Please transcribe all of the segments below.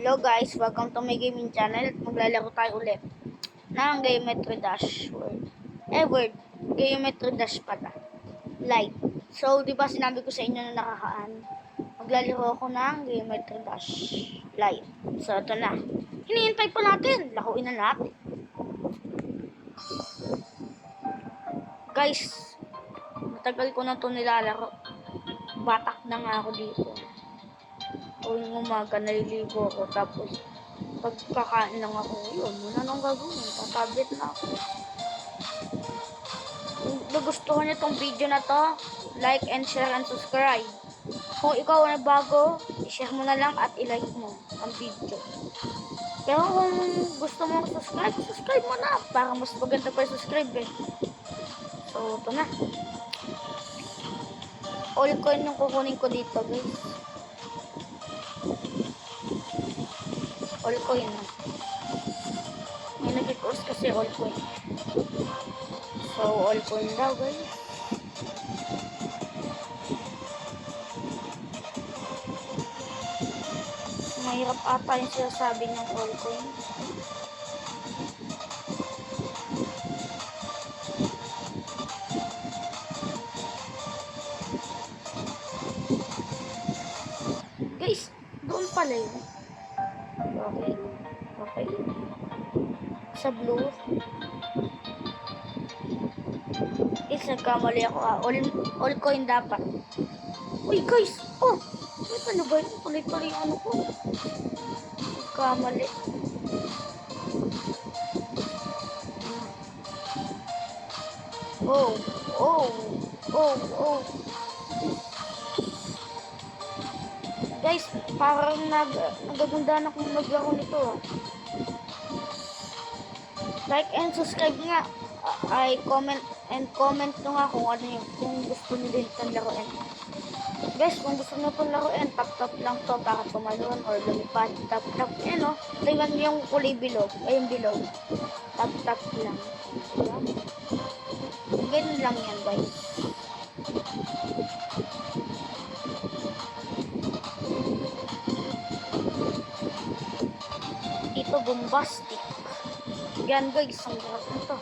Hello guys, welcome to my gaming channel. Maglalaro tayo ulit ng Geometry Dash World. Word, Geometry Dash pala. Light. So, di ba sinabi ko sa inyo na nakakaan? Maglalaro ako ng Geometry Dash Light. So, ito na. Hinihintay pa natin. Lakuin na natin. Guys, matagal ko na ito nilalaro. Batak na nga ako dito. Tuwing umaga, naliligo ako. Tapos, pagkakain lang ako, yun, muna nang gagawin. Tatablet na ako. Kung nagustuhan niyo tong video na to, like and share and subscribe. Kung ikaw na bago, i-share mo na lang at i-like mo ang video. Pero kung gusto mo subscribe, subscribe mo na. Para mas maganda pa yung subscribe eh. So, ito na. All coin yung kukunin ko dito, guys. All coin na. May nag-course kasi all coin. So, all coin daw, guys. Mahirap ata yung sinasabi ng all coin. Guys, doon pala yun. Okay. Sa blue. Guys, nagkamali ako all coin dapat. Uy guys! Oh! Wait, ano ba yun? Tuloy-tuloy yung ano ko. Nagkamali. Oh. Guys, parang nagagandaan akong naglaro nito. Like and subscribe nga. Ay comment nyo nga kung ano yung kung gusto nyo din itong laruin. Guys, kung gusto nyo itong laruin, tap lang to para tumalon or lumipad. Tap. Yan o. Tingnan nyo yung kulay bilog. Ay yung bilog. Tap lang. Diba? Ganun lang yan, guys. Ito bombastic. Yan guys, ang garap nito.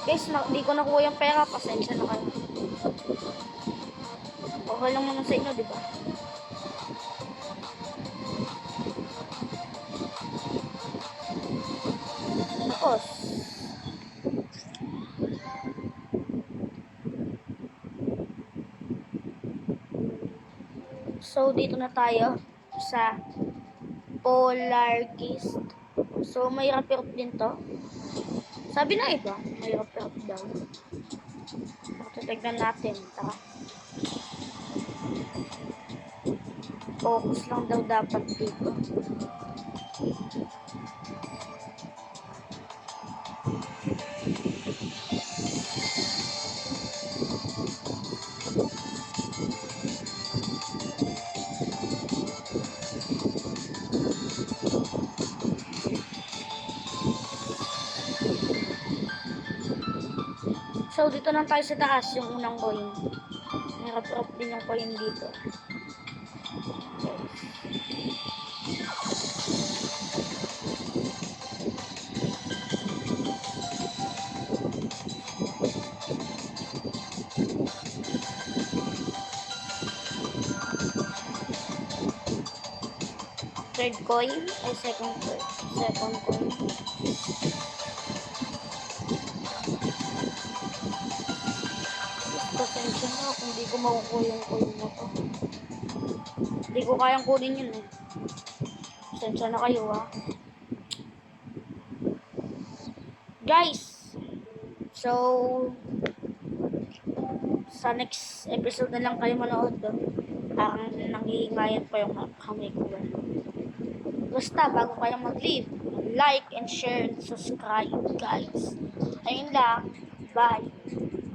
Guys, di ko nakuha yung pera. Pasensya na kayo. Okay lang naman sa inyo, diba? Tapos, so, dito na tayo sa Polargist. So, may rapirot din to. Sabi na iba, may rapirot daw. Tignan natin. Tara. Focus lang daw dapat dito. So, dito lang tayo sa taas, yung unang coin. Hirap-hirap din yung coin dito. Third coin, ay second coin. Pasensya na kung di ko makukuha yung coin na to. Hindi ko kayang kunin yun eh. Pasensya na kayo ha. Guys! So, sa next episode na lang kayo manood doon. Parang nanghihingayan pa yung kamay ko. Basta, bago kayo mag-leave, like and share and subscribe guys. Ayun lang. Bye!